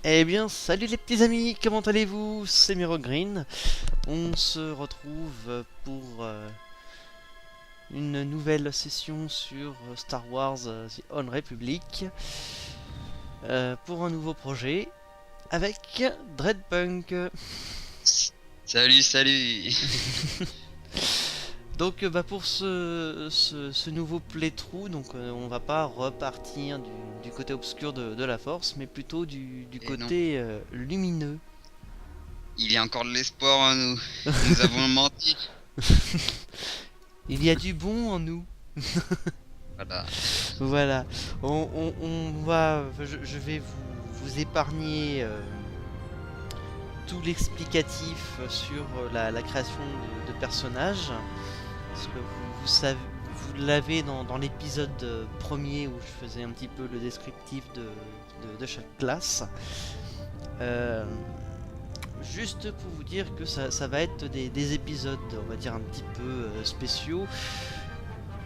Eh bien, salut les petits amis, comment allez-vous? C'est Miro Green. On se retrouve pour une nouvelle session sur Star Wars The Old Republic pour un nouveau projet avec Dreadpunk. Salut, salut. Donc, pour ce nouveau playthrough, donc on va pas repartir du côté obscur de la Force, mais plutôt du Et non, côté lumineux. il y a encore de l'espoir en nous. Nous avons menti. Il y a du bon en nous. Voilà. Voilà, on va, je vais vous épargner tout l'explicatif sur la création de personnages, parce que vous savez, vous l'avez dans l'épisode premier où je faisais un petit peu le descriptif de chaque classe. Euh, Juste pour vous dire que ça va être des épisodes, on va dire un petit peu spéciaux,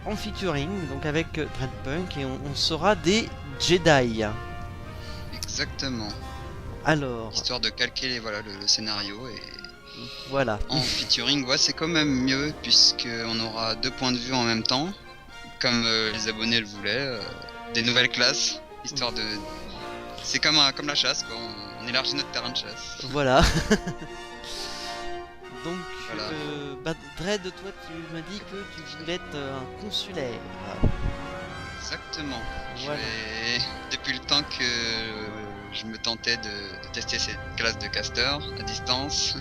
en featuring, donc avec Dreadpunk, et on sera des Jedi. Exactement. Alors, Histoire de calquer voilà, le scénario et voilà. en featuring, ouais, c'est quand même mieux puisque on aura deux points de vue en même temps, comme les abonnés le voulaient, des nouvelles classes, histoire de. C'est comme la chasse, quoi. On élargit notre terrain de chasse. Voilà. Donc, Voilà. Dread, toi, tu m'as dit que tu voulais être un consulaire. Exactement. Voilà. Depuis le temps que je me tentais de tester cette classe de caster à distance,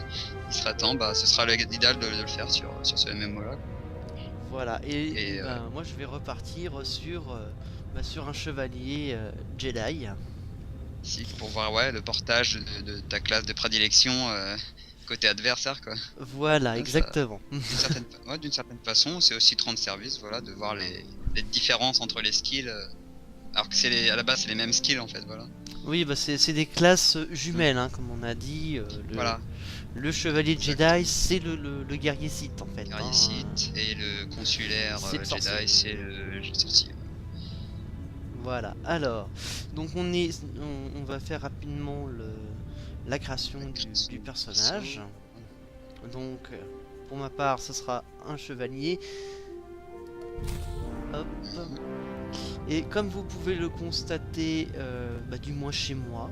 il sera temps, ce sera l'idéal de le faire sur ce MMO-là. Voilà. Et Et moi, je vais repartir sur un chevalier Jedi. si, pour voir ouais, le portage de ta classe de prédilection côté adversaire, quoi. Voilà, Ouais, exactement. d'une certaine façon, c'est aussi te rendre service, voilà, de voir les différences entre les skills. Alors que à la base, c'est les mêmes skills en fait, voilà. Oui, c'est des classes jumelles, hein, comme on a dit. Voilà, Le chevalier Jedi, exactement. c'est le guerrier Sith, en fait. Guerrier Sith et le consulaire C'est le sorcier. Jedi, c'est le sorcier. Voilà, alors, donc on va faire rapidement la création du personnage. Donc, pour ma part, ce sera un chevalier. Hop. Et comme vous pouvez le constater, du moins chez moi,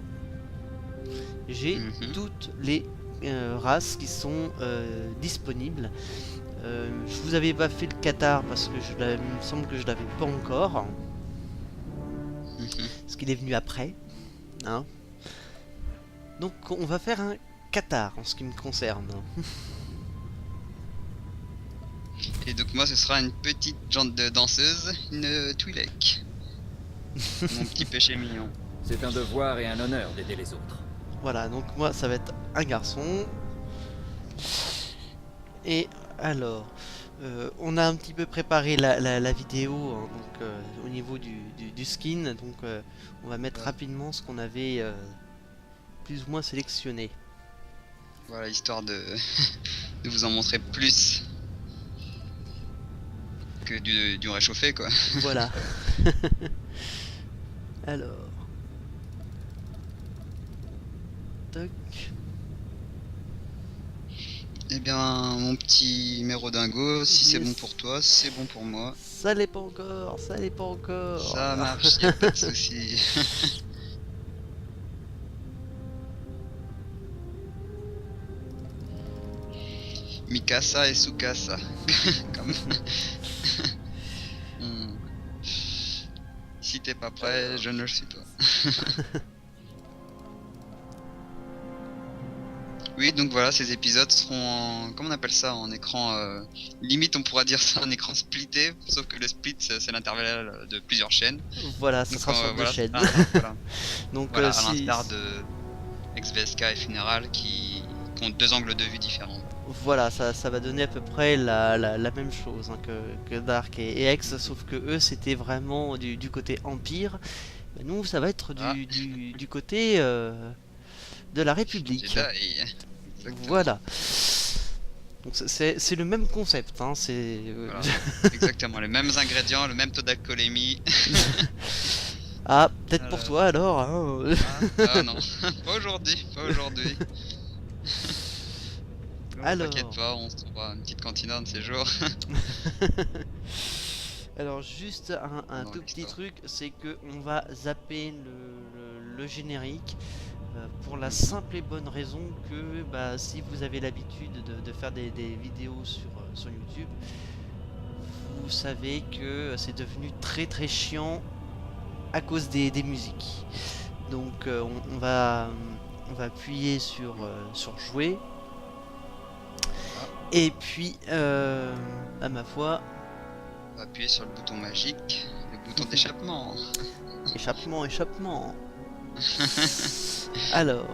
j'ai Mhm. toutes les races qui sont disponibles. Je vous avais pas fait le Qatar parce que il me semble que je l'avais pas encore, Mhm. parce qu'il est venu après. Hein. Donc on va faire un Qatar en ce qui me concerne. Et donc moi ce sera une petite jante de danseuse, une Twi'lek. Mon petit péché mignon. C'est un devoir et un honneur d'aider les autres. Voilà, donc moi ça va être un garçon. Et alors, on a un petit peu préparé la vidéo, hein, donc, au niveau du skin, donc on va mettre rapidement ce qu'on avait plus ou moins sélectionné. Voilà, histoire de vous en montrer plus que du réchauffé quoi. Voilà. Alors. Toc. Eh bien mon petit mérodingo, si c'est Yes. bon pour toi, c'est bon pour moi. Ça l'est pas encore, ça l'est pas encore. Ça marche, y a pas de souci. Mikasa et Sukasa. Comme... Hmm. Si t'es pas prêt, je ne le suis pas. Oui, donc voilà, ces épisodes seront en... Comment on appelle ça? En écran... Limite, on pourra dire ça en écran splitté, sauf que le split, c'est l'intervalle de plusieurs chaînes. Voilà, ça Donc sera sur deux voilà, chaînes. voilà. Donc Voilà, à si, l'instar de XVSK et Funeral qui ont deux angles de vue différents. voilà, ça va donner à peu près la même chose, hein, que Dark et Hex, sauf que eux c'était vraiment du côté Empire. Nous ça va être Ah, du côté de la République. Jedi, exactement. Voilà. Donc c'est le même concept, hein, c'est Voilà, exactement. Les mêmes ingrédients, le même taux d'alcoolémie. Ah, peut-être pour Alors. toi alors. Hein. Ah non, pas aujourd'hui, pas aujourd'hui. Non, Alors. t'inquiète pas, on se trouvera une petite cantine un de ces jours. Alors juste un Dans tout petit l'histoire. truc, c'est que on va zapper le générique pour la simple et bonne raison que bah, si vous avez l'habitude de faire des vidéos sur YouTube, vous savez que c'est devenu très très chiant à cause des musiques. Donc on va appuyer sur jouer. Et puis, à ma foi, On va appuyer sur le bouton magique, le bouton d'échappement. échappement, échappement. Alors,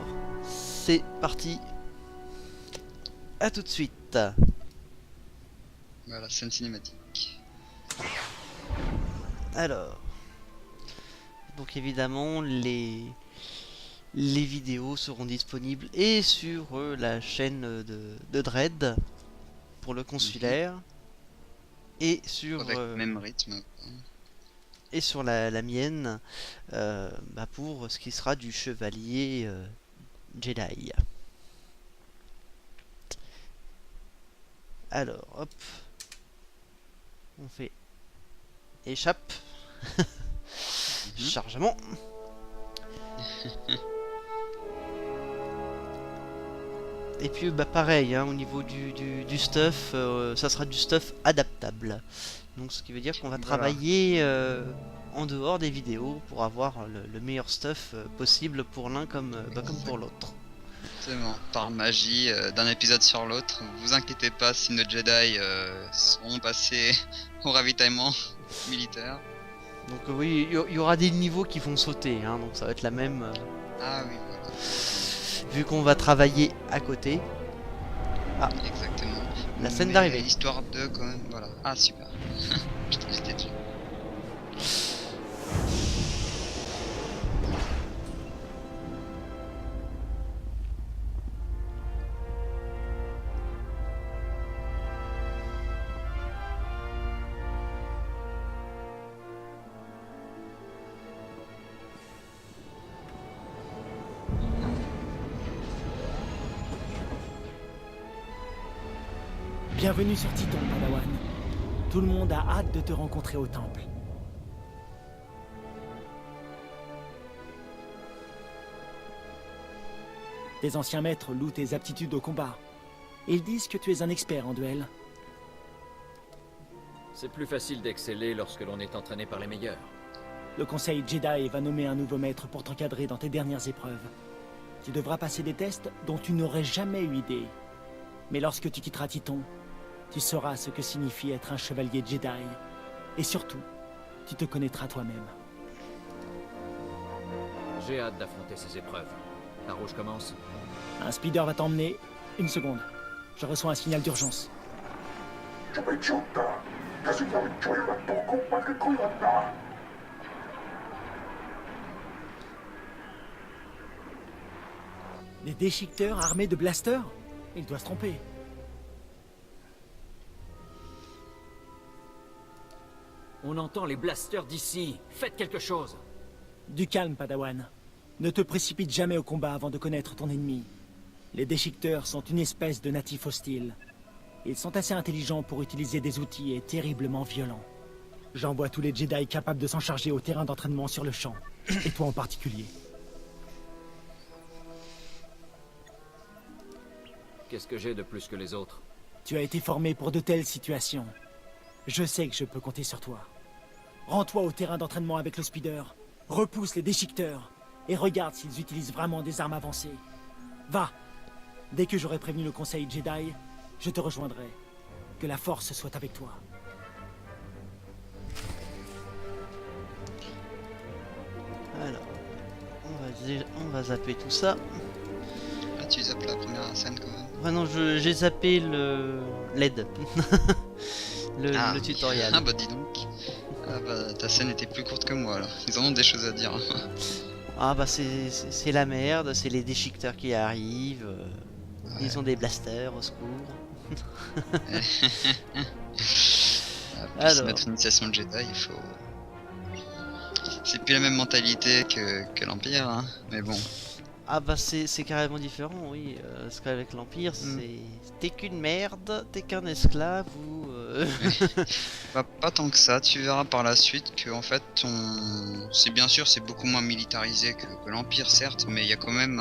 c'est parti. À tout de suite. Voilà, scène cinématique. Alors, donc évidemment, les vidéos seront disponibles et sur la chaîne de Dread pour le consulaire et sur Avec le même rythme. et sur la mienne bah, pour ce qui sera du chevalier Jedi. Alors, hop, on fait échappe, chargement. Et puis bah pareil, hein, au niveau du stuff, ça sera du stuff adaptable. Donc ce qui veut dire qu'on va Voilà. travailler en dehors des vidéos pour avoir le meilleur stuff possible pour l'un comme pour l'autre. Exactement. Par magie, d'un épisode sur l'autre. Vous inquiétez pas si nos Jedi seront passés au ravitaillement militaire. Donc oui, il y aura des niveaux qui vont sauter, hein, donc ça va être la même, Ah oui, voilà. vu qu'on va travailler à côté. Exactement. La scène Mais d'arrivée. Histoire de quand même, voilà. Ah super. J'étais dessus. Bienvenue sur Titon, Padawan. Tout le monde a hâte de te rencontrer au temple. Tes anciens maîtres louent tes aptitudes au combat. Ils disent que tu es un expert en duel. C'est plus facile d'exceller lorsque l'on est entraîné par les meilleurs. Le conseil Jedi va nommer un nouveau maître pour t'encadrer dans tes dernières épreuves. Tu devras passer des tests dont tu n'aurais jamais eu idée. Mais lorsque tu quitteras Titon, tu sauras ce que signifie être un chevalier Jedi. Et surtout, tu te connaîtras toi-même. J'ai hâte d'affronter ces épreuves. La rouge commence. Un speeder va t'emmener. Une seconde. Je reçois un signal d'urgence. Des déchiqueteurs armés de blasters? Il doit se tromper. On entend les blasters d'ici. Faites quelque chose. Du calme, Padawan. Ne te précipite jamais au combat avant de connaître ton ennemi. Les déchiqueteurs sont une espèce de natifs hostiles. Ils sont assez intelligents pour utiliser des outils et terriblement violents. J'envoie tous les Jedi capables de s'en charger au terrain d'entraînement sur le champ. Et toi en particulier. Qu'est-ce que j'ai de plus que les autres? Tu as été formé pour de telles situations. Je sais que je peux compter sur toi. Rends-toi au terrain d'entraînement avec le speeder. Repousse les déchiqueteurs. Et regarde s'ils utilisent vraiment des armes avancées. Va! Dès que j'aurai prévenu le conseil Jedi, je te rejoindrai. Que la force soit avec toi. Alors, on va zapper tout ça. Là tu zappes la première scène quand même. Ah non, j'ai zappé l'aide. le tutoriel. Ah bah dis donc. Ah bah ta scène était plus courte que moi alors. Ils en ont des choses à dire. Ah bah c'est la merde, c'est les déchiqueteurs qui arrivent. Ils ont des blasters, au secours. Pour Alors. notre initiation de Jedi, il C'est plus la même mentalité que l'Empire, hein. Mais bon. Ah bah c'est carrément différent, oui. Parce qu'avec l'Empire, c'est t'es qu'une merde, t'es qu'un esclave ou... Bah, pas tant que ça, tu verras par la suite que en fait c'est bien sûr c'est beaucoup moins militarisé que l'Empire certes, mais il y a quand même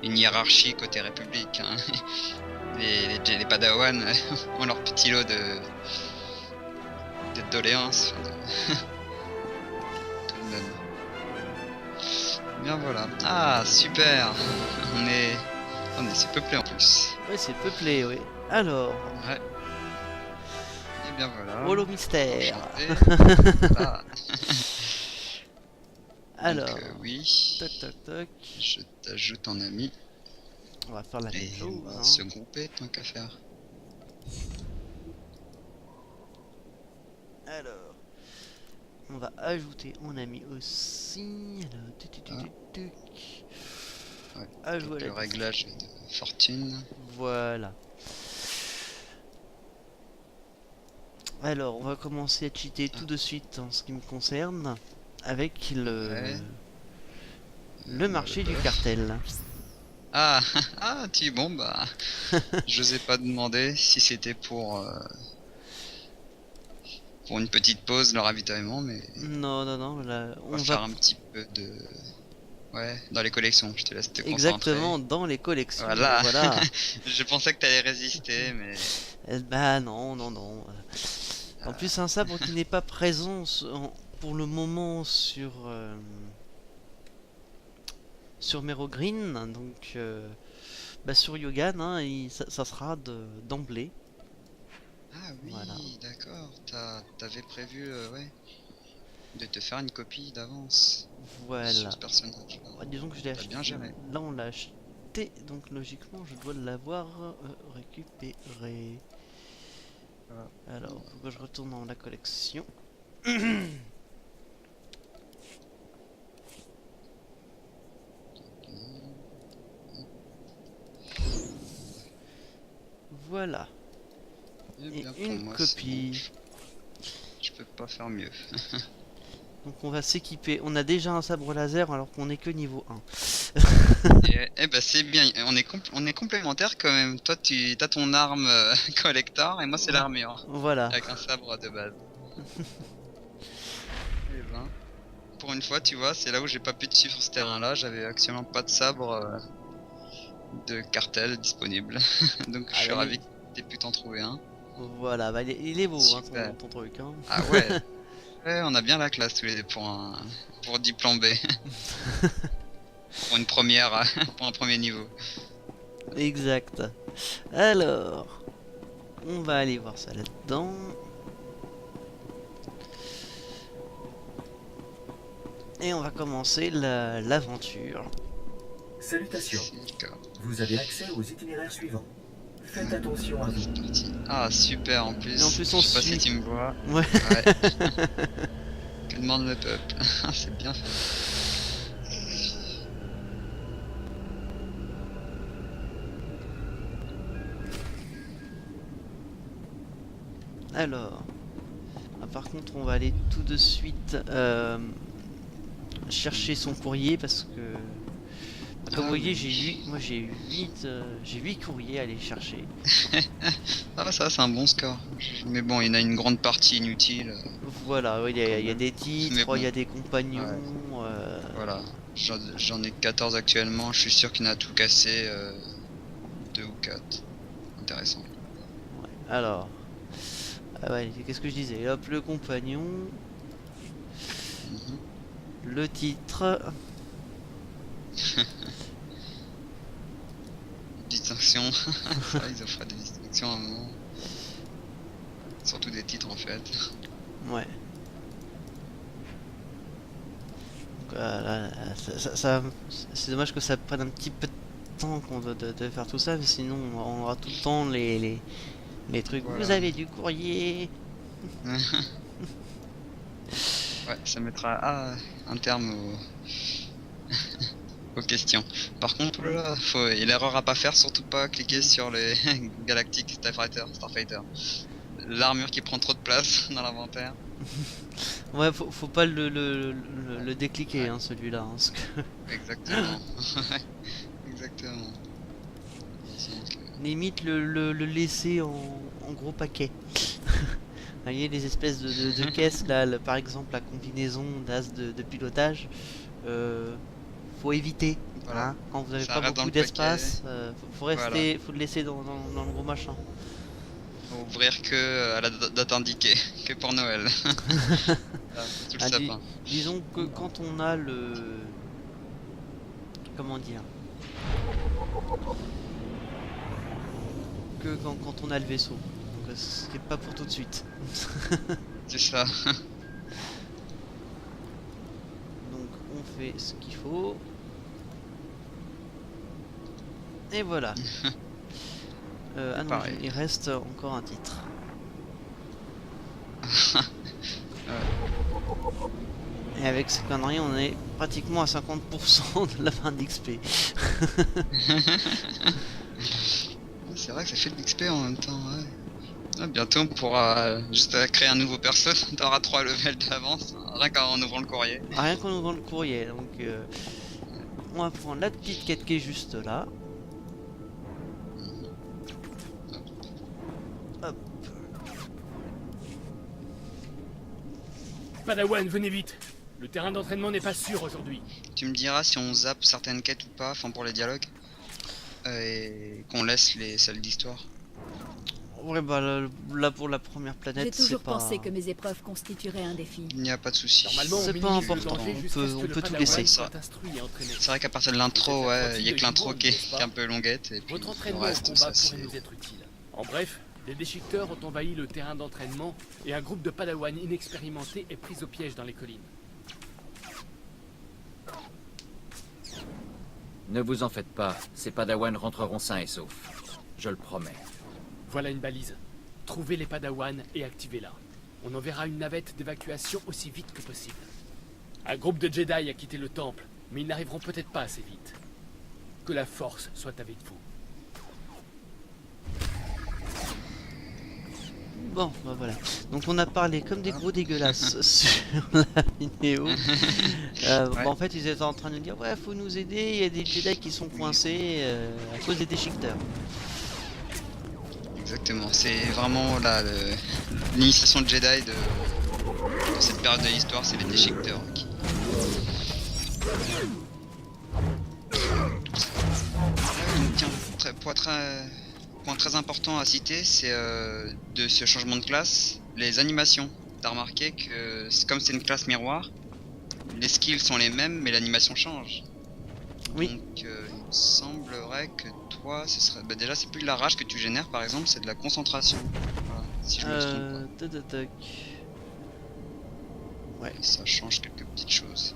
une hiérarchie côté République, hein. Les Padawans ont leur petit lot de doléances. Tout de même. Bien voilà. Ah super. On est c'est peuplé en plus. Ouais, c'est peuplé, oui. Alors, Ouais. Et bien voilà. Holo Mystère. Enchanté. Voilà. Alors, Donc, oui. toc toc toc. Je t'ajoute en ami. On va faire la même Et on chose. va Hein. se grouper tant qu'à faire. Alors, on va ajouter en ami aussi. Alors, tuc. Ouais, Ajouter donc à le la réglage de fortune. Voilà. Alors, on va commencer à cheater tout de suite en ce qui me concerne avec Ouais. le marché du cartel. Ah, ah, bon bah, j'osais pas demander si c'était pour une petite pause le ravitaillement, mais Non, là, on va faire un petit peu de, ouais, dans les collections. Je te laisse te concentrer. exactement dans les collections. Voilà. Voilà. Je pensais que t'allais résister, mais Bah non. En plus, un sabre qui n'est pas présent pour le moment sur Mero Green, donc bah, sur Yogan, hein, ça sera d'emblée. ah oui, Voilà. d'accord. T'avais prévu, ouais, de te faire une copie d'avance sur Voilà. ce personnage. Ouais, disons que je l'ai T'as acheté. bien géré. Là, on l'a acheté, donc logiquement, je dois l'avoir récupéré. Alors, faut que je retourne dans la collection. Voilà. Eh Et bien, pour une moi, c'est copie. bon. Je peux pas faire mieux. Donc on va s'équiper. On a déjà un sabre laser alors qu'on est que niveau 1. Eh ben c'est bien, on est complémentaires quand même. Toi tu as ton arme collector et moi c'est l'armure Voilà. avec un sabre de base. Eh ben, pour une fois tu vois, c'est là où j'ai pas pu te suivre sur ce terrain-là. J'avais actuellement pas de sabre de cartel disponible, donc je suis bah, ravi que t'aies pu t'en trouver un. Voilà, bah, il est beau hein, Super. ton truc. Hein. Ah ouais, ouais, on a bien la classe tous les deux pour 10 plans B. Pour une première, pour un premier niveau. Exact. Alors, on va aller voir ça là-dedans. Et on va commencer l'aventure. Salutations. D'accord. Vous avez accès aux itinéraires suivants. Faites attention à vous. C'est parti. Ah super en plus. Et en plus, on je sais pas suit. si tu me vois. Ouais. Ouais. Que demande le peuple. C'est bien fait. Alors, par contre, on va aller tout de suite chercher son courrier parce que, comme vous voyez, j'ai 8 courriers à aller chercher. Ah ça c'est un bon score. Mais bon, il y en a une grande partie inutile. Voilà, ouais, il y a des titres, Mais bon. il y a des compagnons. Voilà. J'en ai 14 actuellement. Je suis sûr qu'il y en a tout cassé 2 ou 4. Intéressant. Ouais. Alors, ah ouais, qu'est-ce que je disais? Hop, le compagnon, Mhm. le titre. Distinction. Ça, ils offrent des distinctions à un moment. Surtout des titres en fait. Ouais. Donc, c'est dommage que ça prenne un petit peu de temps de faire tout ça, mais sinon on aura tout le temps les trucs. Voilà. Vous avez du courrier. Ouais, ça mettra un terme aux questions. Par contre, là, il y a l'erreur à pas faire, surtout pas cliquer sur les Galactic Starfighter. L'armure qui prend trop de place dans l'inventaire. Ouais, faut pas le décliquer, hein, celui-là. Hein, parce que Exactement. Ouais, exactement. Donc, limite le laisser en gros paquet. Vous voyez les espèces de caisses là, par exemple la combinaison d'as de pilotage, euh, faut éviter. voilà. Hein, quand vous n'avez Ça pas reste dans beaucoup le paquet. d'espace, faut Voilà. rester, faut le laisser dans le gros machin. Faut ouvrir que à la date indiquée, que pour Noël. Ah, sous le Ah, sapin. disons que quand on a le, comment dire, que quand on a le vaisseau. Donc c'est pas pour tout de suite. C'est ça. Donc on fait ce qu'il faut. Et voilà. Ah non, Pareil. il reste encore un titre. Et avec ces conneries, on est pratiquement à 50% de la fin d'XP. C'est vrai que ça fait de l'XP en même temps, ouais. Ah, bientôt on pourra juste créer un nouveau perso, t'auras 3 levels d'avance, rien qu'en ouvrant le courrier. Rien qu'en ouvrant le courrier. Donc on va prendre la petite quête qui est juste là. Hop. Padawan, venez vite. Le terrain d'entraînement n'est pas sûr aujourd'hui. Tu me diras si on zappe certaines quêtes ou pas, enfin pour les dialogues, et qu'on laisse celles d'histoire. Ouais bah là pour la première J'ai planète c'est toujours pas... pensé que mes épreuves constitueraient un défi. Il n'y a pas de souci. Normalement, C'est on pas minimise le important, danger on jusqu'à peut- ce que on le peut tout Padawan laisser. soit instruit et entraîné. C'est vrai qu'à partir de l'intro, Vous êtes ouais, il y a que l'intro qui n'est-ce pas est un peu longuette, et puis Votre le entraînement reste, au ça combat c'est... pourrait nous être utile. En bref, des déchiqueteurs ont envahi le terrain d'entraînement et un groupe de Padawan inexpérimentés est pris au piège dans les collines. Ne vous en faites pas, ces Padawans rentreront sains et saufs. Je le promets. Voilà une balise. Trouvez les Padawan et activez-la. On enverra une navette d'évacuation aussi vite que possible. Un groupe de Jedi a quitté le temple, mais ils n'arriveront peut-être pas assez vite. Que la force soit avec vous. Bon, bah voilà. Donc on a parlé comme des gros dégueulasses sur la vidéo. Ouais. Bah, en fait, ils étaient en train de dire ouais, faut nous aider. Il y a des Jedi qui sont coincés à cause des déchiqueteurs. Exactement, c'est vraiment l'initiation de Jedi de cette période de l'histoire, c'est les déchiqueteurs qui... Donc, tiens, point très important à citer, c'est de ce changement de classe, les animations. T'as remarqué que comme c'est une classe miroir, les skills sont les mêmes mais l'animation change. Oui. Donc il me semblerait que toi, ce serait... Bah, déjà c'est plus de la rage que tu génères par exemple, c'est de la concentration. Voilà, si je me trompe Tac, tac, tac. pas. Et ça change quelques petites choses.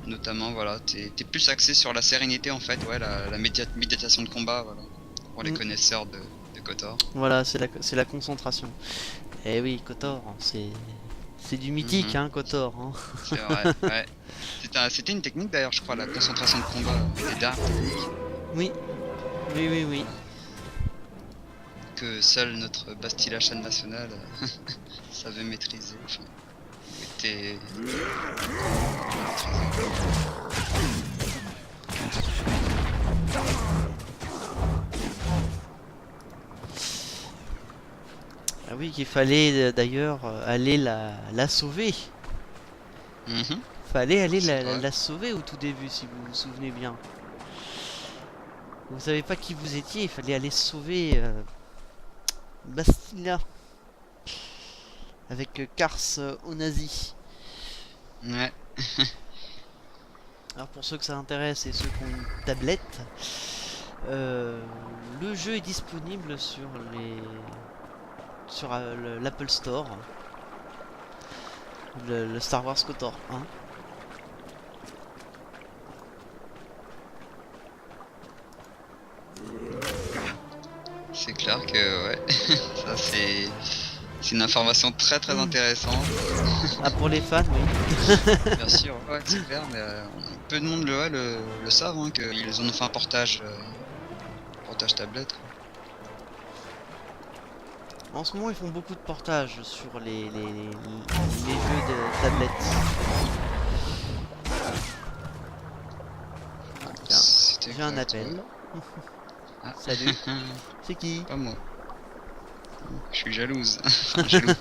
Notamment voilà, t'es plus axé sur la sérénité en fait, ouais, la méditation de combat, voilà. Pour les connaisseurs de KOTOR. Voilà, c'est la concentration. Eh oui, KOTOR, c'est du mythique, hein, KOTOR. Hein. C'est vrai, ouais. C'était une technique d'ailleurs, je crois, la concentration de combat des dards. Oui, oui, oui, oui. Que seul notre Bastille Achan national savait maîtriser. Enfin, était... Ah oui, qu'il fallait d'ailleurs aller la sauver. Mhm. Fallait aller C'est vrai. la sauver au tout début, si vous vous souvenez bien. Vous savez pas qui vous étiez, il fallait aller sauver Bastilla avec Kars Onazi. Ouais. Alors pour ceux que ça intéresse et ceux qui ont une tablette, le jeu est disponible sur l'Apple Store, le Star Wars KOTOR 1. C'est clair que ouais, ça c'est une information très intéressante. Ah pour les fans, oui. Bien sûr, ouais, c'est clair, mais peu de monde le savent, hein, qu'ils en ont fait un portage tablette. En ce moment, ils font beaucoup de portages sur les jeux de tablette. Tiens, C'était j'ai un quoi, appel. toi Ah. Salut. C'est qui? Pas moi. Je suis jalouse. Enfin, jaloux.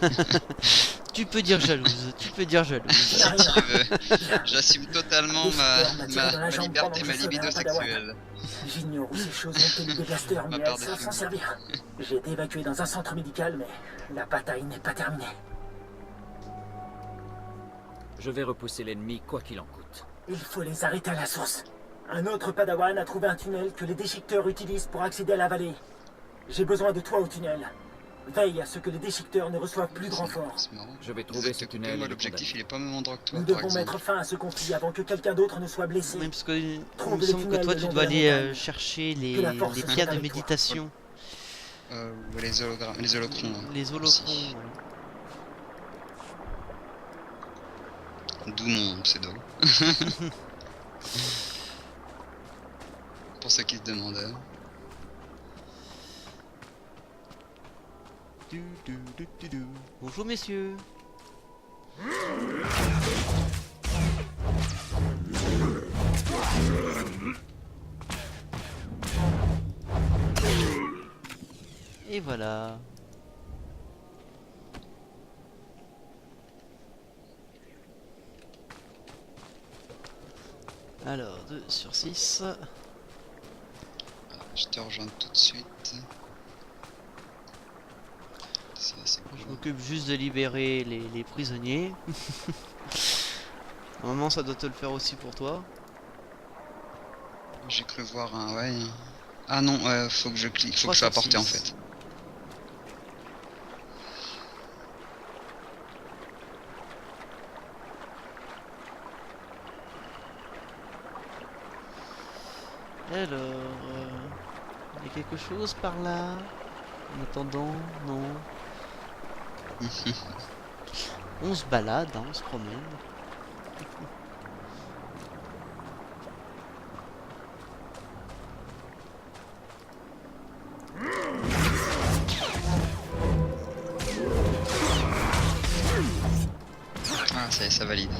Tu peux dire jalouse, tu peux dire jalouse. Si tu veux. J'assume totalement ma liberté, ma libido sexuelle. J'ignore où ces choses ont tenu des blasters, mais Ma part elles de savent s'en film. servir. J'ai été évacué dans un centre médical, mais la bataille n'est pas terminée. Je vais repousser l'ennemi quoi qu'il en coûte. Il faut les arrêter à la source. Un autre Padawan a trouvé un tunnel que les déchiqueteurs utilisent pour accéder à la vallée. J'ai besoin de toi au tunnel. Veille à ce que les déchiqueteurs ne reçoivent plus de renforts. C'est marrant. Je vais trouver ce tunnel. et Moi, le l'objectif, il est pas au même endroit que toi, Nous par devons exemple. mettre fin à ce conflit avant que quelqu'un d'autre ne soit blessé. Oui, parce que il Trouve me les semble que tunnels toi le tu long dois de la aller montagne. chercher Que la force les soit pierres de avec toi. méditation, Ou les hologrammes, les holocrons. hein. les Aussi. holocrons. Ouais. D'où mon pseudo. Pour ceux qui se demandaient. Du. Bonjour messieurs. Et voilà. Alors, 2 sur 6. Je te rejoins tout de suite. Ça, c'est Je cool. m'occupe juste de libérer les prisonniers. Normalement, ça doit te le faire aussi pour toi. J'ai cru voir un. Ouais. Ah non, faut que je clique, faut 3 que je sois sur apporté en 6. fait. Alors, il y a quelque chose par là? En attendant, non. On se balade, hein, on se promène. Ah, ça valide.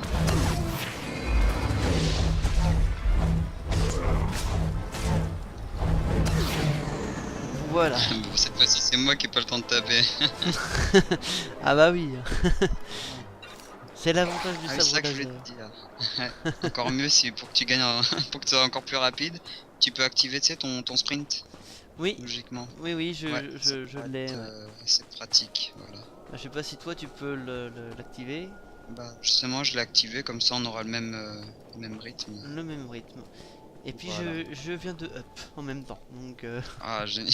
Voilà. Bon, cette fois-ci, c'est moi qui ai pas le temps de taper. Ah bah oui. C'est l'avantage du Ah, c'est ça sabre que je voulais laser. te dire. Ouais. Encore mieux, si pour que tu gagnes, pour que tu sois encore plus rapide, tu peux activer, tu sais, ton sprint, Oui, logiquement. oui, je Ouais, ça je peut l'ai. être, Ouais. c'est pratique, voilà. Bah, je sais pas si toi tu peux l'activer. Bah, justement, je l'ai activé, comme ça on aura le même rythme. Le même rythme. Et puis Voilà. je viens de up en même temps. Donc Ah, génial.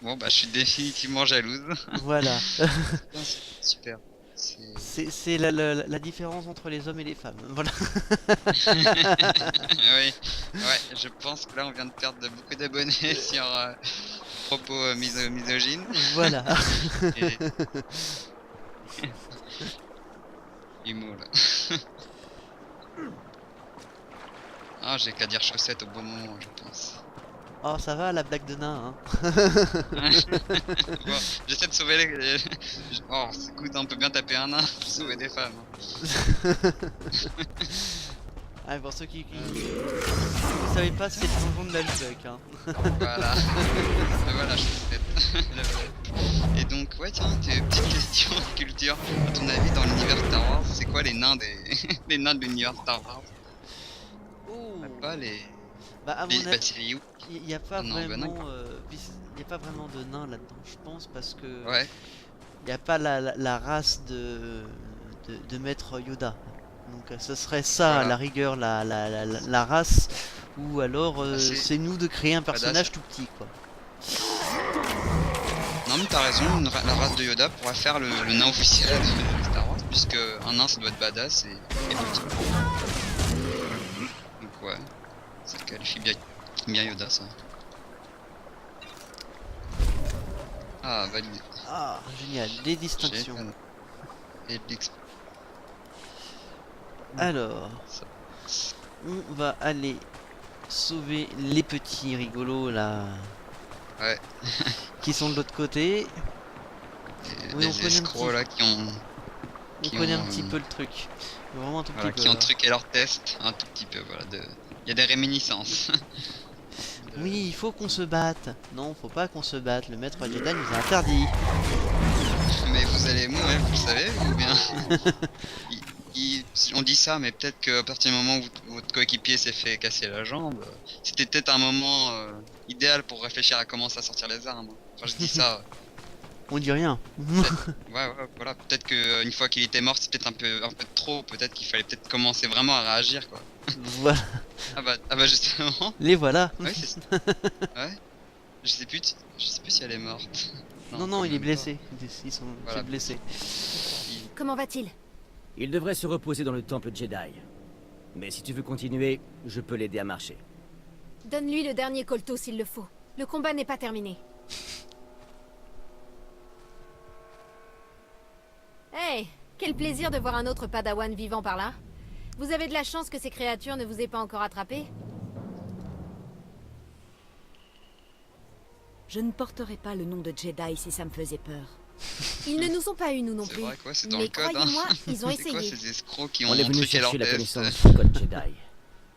Bon, bah, je suis définitivement jalouse. voilà. Super. C'est... C'est la différence entre les hommes et les femmes. Voilà. Oui, ouais, je pense que là on vient de perdre beaucoup d'abonnés sur propos misogynes. Voilà. Et... Imo là. Ah, j'ai qu'à dire chaussettes au bon moment, je pense. Oh, ça va la blague de nain, hein. Bon, j'essaie de sauver les... Oh, écoute, on peut bien taper un nain pour sauver des femmes. Hein. Ah, pour ceux qui vous savez pas, c'est le changement de la luck, hein. Voilà. Voilà, chaussettes. Et donc, ouais, tiens, petite question de culture. À ton avis, dans l'univers Star Wars, c'est quoi les nains les nains de l'univers Star Wars? Oh. Pas les... Bah à Les... mon Bah, avis, c'est les Youk. il n'y a pas Non, bah vraiment, non. il y a pas vraiment de nains là-dedans, je pense, parce que Ouais. il n'y a pas la race de maître Yoda. Donc ce serait ça, à Voilà. la rigueur, la race, ou alors Ah, c'est nous de créer un badass. personnage tout petit, quoi. Non, mais t'as raison, la race de Yoda pourrait faire le nain officiel de Star Wars, puisque un nain ça doit être badass et petit. Donc ouais, ça qualifie bien Yoda ça. Ah, validé. Ah, génial, des distinctions. Génial. Et l'X. Alors, Ça. on va aller sauver les petits rigolos là, Ouais. qui sont de l'autre côté. Oui, on les connaît un escrocs petit- là qui ont, On qui connaît un ont, petit peu le truc. Vraiment un tout voilà, petit qui peu. ont truqué leur test un tout petit peu. Voilà, il y a des réminiscences. Oui, il faut qu'on se batte. Non, faut pas qu'on se batte. Le maître Jedi nous a interdit. Mais vous allez mourir, vous le savez, ou bien on dit ça, mais peut-être qu'à partir du moment où votre coéquipier s'est fait casser la jambe, c'était peut-être un moment idéal pour réfléchir à comment ça sortir les armes. Enfin, je dis ça. On dit rien. Ouais, voilà. Peut-être que une fois qu'il était mort, c'est peut-être un peu trop. Peut-être qu'il fallait peut-être commencer vraiment à réagir, quoi. Voilà. Ah bah justement. Les voilà. Ouais, c'est. Ouais. Je sais plus si elle est morte. Non, quand il est même blessé. Ils sont Voilà. blessés. Comment va-t-il? Il devrait se reposer dans le temple Jedi. Mais si tu veux continuer, je peux l'aider à marcher. Donne-lui le dernier colto s'il le faut. Le combat n'est pas terminé. Hey, quel plaisir de voir un autre padawan vivant par là. Vous avez de la chance que ces créatures ne vous aient pas encore attrapé. Je ne porterais pas le nom de Jedi si ça me faisait peur. Ils ne nous ont pas eu, nous non C'est plus. vrai quoi, c'est dans Mais le code. croyez-moi, ils ont C'est quoi essayé. ces escrocs qui ont On est venu truqué leur chercher la test? connaissance du code Jedi.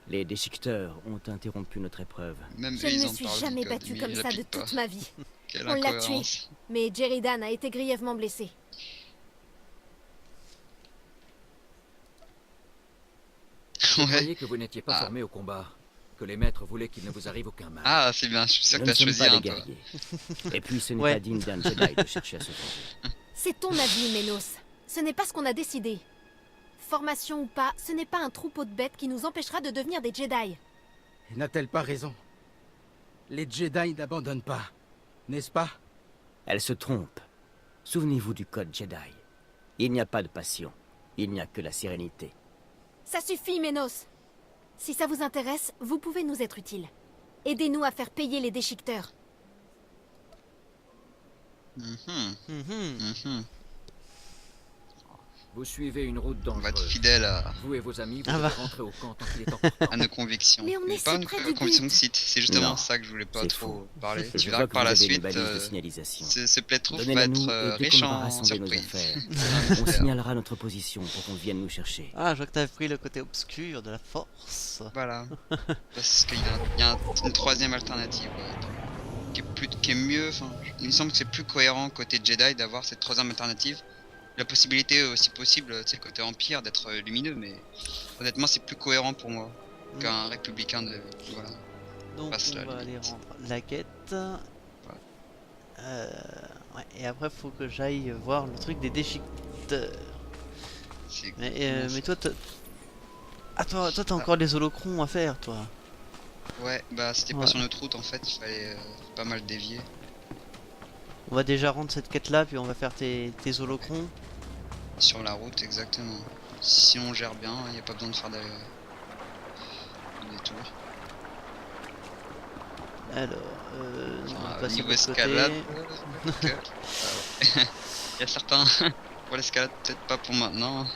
Les déchiqueteurs ont interrompu notre épreuve. Même Je eux, ne ils me en suis parlent jamais du code, battue mais comme ils ça de l'appliquent pas. toute ma vie. Quelle On l'a tué. incohérence. Mais Jeridan a été grièvement blessé. Je Ouais. croyais que vous n'étiez pas Ah. formé au combat, que les maîtres voulaient qu'il ne vous arrive aucun mal. Ah, c'est bien, je suis sûr Nous que ne t'as sommes choisi pas un des peu. guerriers. Et puis ce n'est Ouais. pas digne d'un Jedi de chercher à se venger. C'est ton avis, Ménos. Ce n'est pas ce qu'on a décidé. Formation ou pas, ce n'est pas un troupeau de bêtes qui nous empêchera de devenir des Jedi. N'a-t-elle pas raison? Les Jedi n'abandonnent pas, n'est-ce pas? Elle se trompe. Souvenez-vous du code Jedi. Il n'y a pas de passion. Il n'y a que la sérénité. Ça suffit, Ménos. Si ça vous intéresse, vous pouvez nous être utiles. Aidez-nous à faire payer les déchiqueteurs. Mhm, Mhm. mhm. Vous suivez une route On va être dangereuse. fidèle à Vous et vos amis, vous Ah devez bah. rentrer au camp tant qu'il est encore temps. nos convictions. Mais on est pas si une près du conviction but. de site, c'est justement Non, ça que je voulais pas c'est trop faux. parler. Je Tu vois verras que que par vous la avez une suite, balise de signalisation. ce playthrough va Donnez-la nous être et dès riche qu'on aura en rassemblé nos surprises. affaires, on signalera notre position pour qu'on vienne nous chercher. Ah, je vois que t'as pris le côté obscur de la force. Voilà. Parce qu'il y a une troisième alternative, ouais, qui est mieux. Enfin, il me semble que c'est plus cohérent côté Jedi d'avoir cette troisième alternative. La possibilité aussi possible, tu sais, côté Empire, d'être lumineux, mais honnêtement, c'est plus cohérent pour moi qu'un républicain de. Voilà. Donc passe on la va aller limite. rendre la quête. Ouais, et après faut que j'aille voir le truc des déchiqueteurs. C'est Mais, exactement mais ça. toi t'as encore des holocrons à faire, toi. Ouais, bah c'était Ouais. pas sur notre route en fait, il fallait pas mal dévier. On va déjà rendre cette quête là, puis on va faire tes holocrons. Sur la route, exactement. Si on gère bien, il n'y a pas besoin de faire des tours. Alors, on va Enfin, passer de niveau l'autre escalade, côté. il y a certains pour l'escalade, peut-être pas pour maintenant.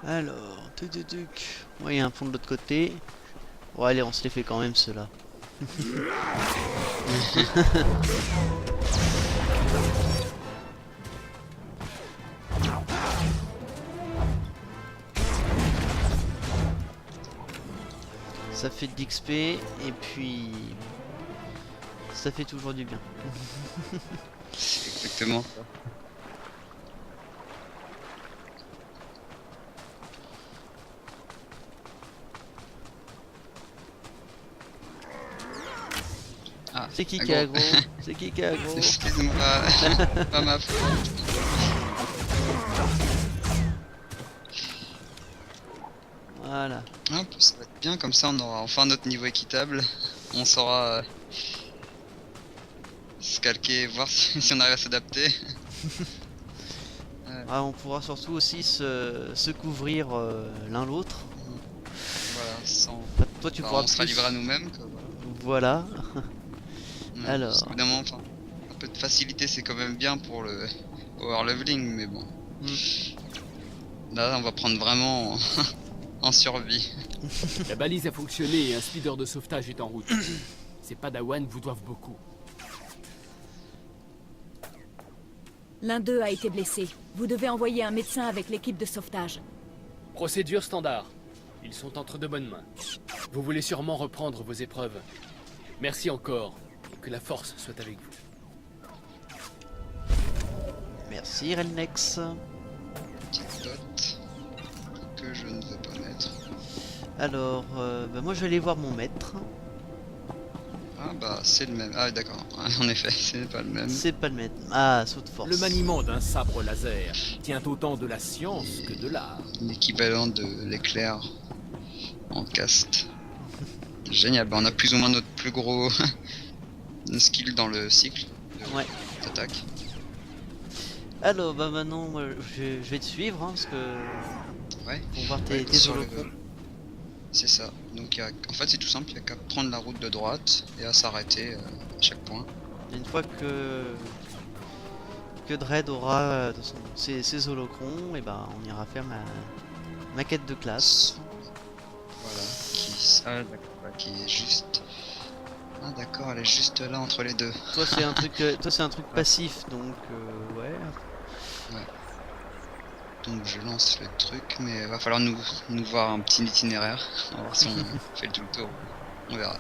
Alors, tuc. Ouais, il y a un pont de l'autre côté. Bon, allez, on se les fait quand même ceux-là. Ça fait de l'XP et puis ça fait toujours du bien. Exactement. Ah, C'est qui ah, qui est gros. aggro? C'est qui est aggro? Excuse-moi, pas ma faute. Voilà. Hop, ça va être bien, comme ça on aura enfin notre niveau équitable. On saura ce calquer, voir si on arrive à s'adapter. Ah, on pourra surtout aussi se couvrir l'un l'autre. Voilà, sans... Enfin, toi tu Bah, pourras on sera plus- livré à nous-mêmes. Quoi, Voilà. ouais. Alors. Parce qu'au bout d'un moment, enfin, un peu de facilité c'est quand même bien pour le power leveling, mais bon. Là, on va prendre vraiment en survie. La balise a fonctionné et un speeder de sauvetage est en route. Ces Padawan vous doivent beaucoup. L'un d'eux a été blessé. Vous devez envoyer un médecin avec l'équipe de sauvetage. Procédure standard. Ils sont entre de bonnes mains. Vous voulez sûrement reprendre vos épreuves. Merci encore, et que la force soit avec vous. Merci Relnex. Petite dot que je ne veux pas mettre. Alors, bah, moi je vais aller voir mon maître. Ah bah c'est le même. Ah d'accord, en effet, c'est pas le même. C'est pas le maître. Ah, saut de force. Le maniement d'un sabre laser tient autant de la science que de l'art. L'équivalent de l'éclair en cast. Génial, bah on a plus ou moins notre plus gros skill dans le cycle Ouais. d'attaque. Alors, bah maintenant, moi, je vais te suivre, hein, parce que... Ouais. Pour voir Ouais, tes sur le- holocrons. C'est ça. Donc en fait c'est tout simple, il n'y a qu'à prendre la route de droite et à s'arrêter à chaque point. Une fois que Dredd aura ses holocrons, et ben on ira faire ma quête de classe. Voilà. Qui est juste. Ah d'accord, elle est juste là entre les deux. Toi c'est un truc passif, donc ouais. Donc je lance le truc, mais va falloir nous voir un petit itinéraire. On va voir si on fait tout le tour. On verra.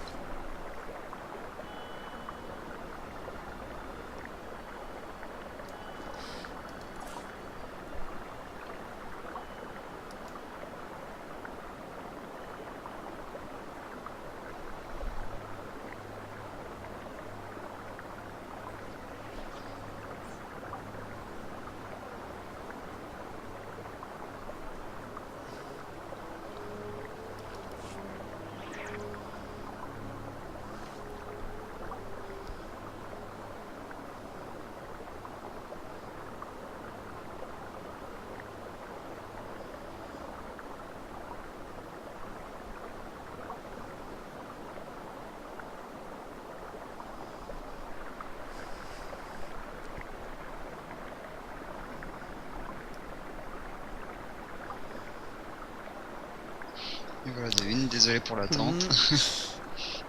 Et voilà, désolé pour l'attente.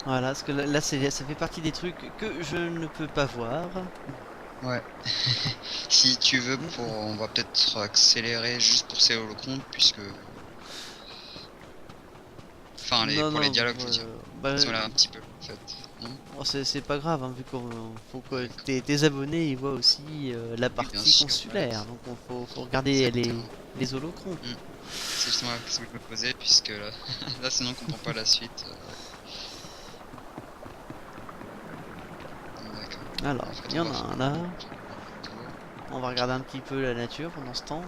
Voilà, parce que là ça fait partie des trucs que je ne peux pas voir. Ouais. Si tu veux, on va peut-être accélérer juste pour ces holocrons, puisque... Enfin, pour les dialogues, je veux dire. bah, Ils sont là un petit peu, en fait. Non oh, c'est pas grave, hein, vu qu'on faut que tes abonnés ils voient aussi la partie sûr, consulaire, ouais. donc faut regarder les holocrons. C'est justement la question que je me posais, puisque là, là sinon on comprend pas la suite. D'accord. Alors, Après, il y en on a va un faire là. un tour. On va regarder un petit peu la nature pendant ce temps.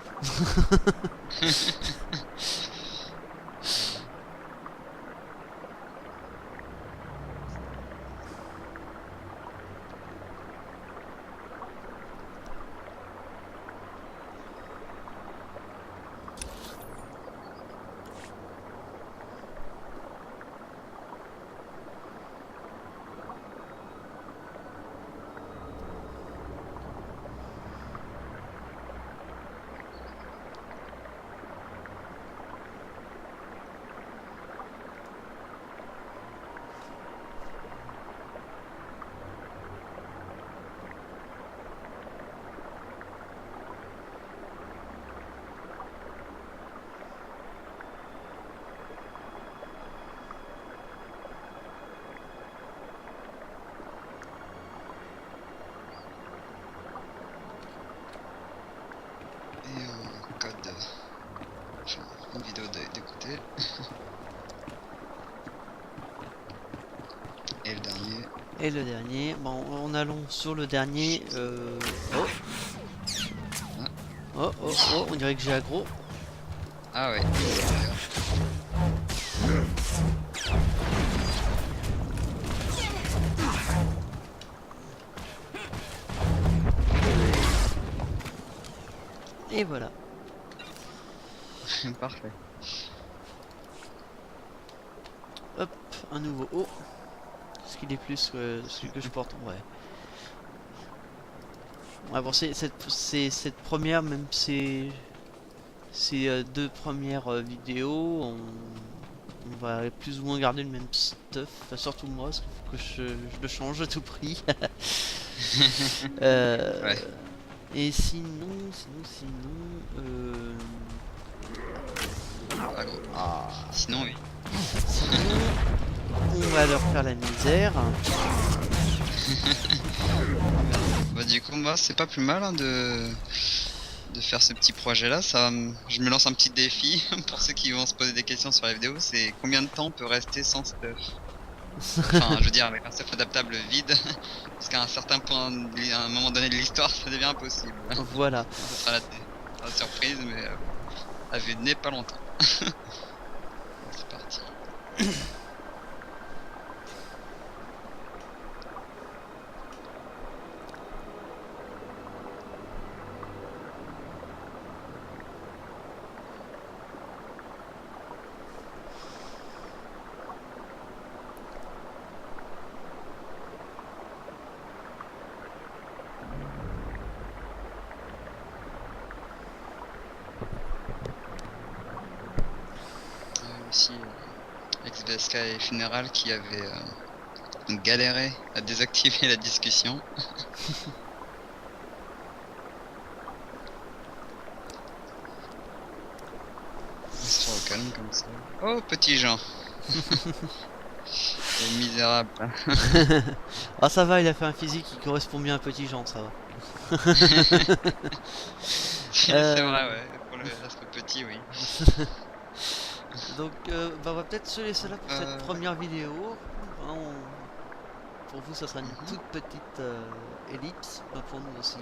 Et un code. Enfin, une vidéo d'écouter. Et le dernier. Et le dernier, bon, en allant sur le dernier, oh. Oh, oh, oh, on dirait que j'ai aggro. Ah ouais. Et voilà. Parfait. Hop, un nouveau haut. Est-ce qu'il est plus que celui que je porte? Ouais. Ouais, bon, c'est cette première, même ces deux premières vidéos, on va plus ou moins garder le même stuff. Enfin, surtout moi, parce qu'il faut que je le change à tout prix. Ouais. Et sinon, Sinon, oui. on va leur faire la misère. Bah, du coup, moi, c'est pas plus mal hein, de faire ce petit projet là. Je me lance un petit défi pour ceux qui vont se poser des questions sur la vidéo. C'est combien de temps on peut rester sans stuff? Enfin, je veux dire, avec un stuff adaptable vide, parce qu'à un certain point, à un moment donné de l'histoire, ça devient impossible. Voilà. Ce sera la surprise, mais à vue de nez, pas longtemps. C'est parti. Aussi XBSK et Funeral qui avaient galéré à désactiver la discussion. On se fait au calme comme ça. Oh petit Jean. C'est misérable. Ah ça va, il a fait un physique qui correspond bien à Petit Jean, ça va. C'est vrai, ouais, pour l'aspect petit, oui. Donc bah, on va peut-être se laisser là pour cette première vidéo. Hein, pour vous ça sera une toute petite ellipse, bah, pour nous aussi.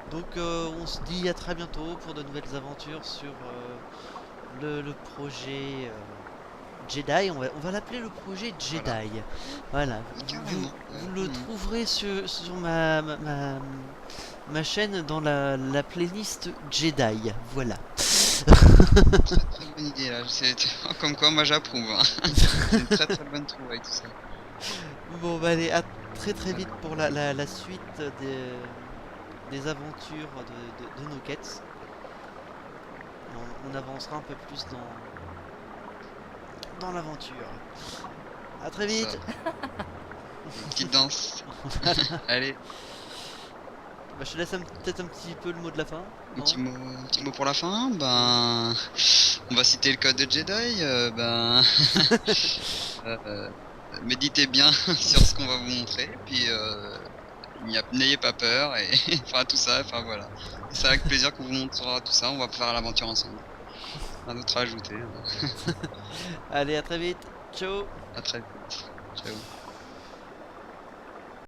Donc on se dit à très bientôt pour de nouvelles aventures sur le projet Jedi. On va l'appeler le projet Jedi. Voilà. Vous le trouverez sur ma chaîne dans la playlist Jedi. Voilà. Très bonne idée là, comme quoi moi j'approuve. Hein. C'est une très bonne trouvaille tout ça. Bon bah allez, à très vite pour la suite des aventures de nos quêtes. On avancera un peu plus dans l'aventure. À très vite. Une petite danse. Allez. Bah, je te laisse peut-être un petit peu le mot de la fin. Un petit mot pour la fin. Ben, on va citer le code de Jedi. Méditez bien sur ce qu'on va vous montrer. Puis n'ayez pas peur et enfin tout ça. Enfin voilà. C'est avec plaisir qu'on vous montrera tout ça. On va faire l'aventure ensemble. Un autre à ajouter. Allez, à très vite. Ciao. À très vite. Ciao.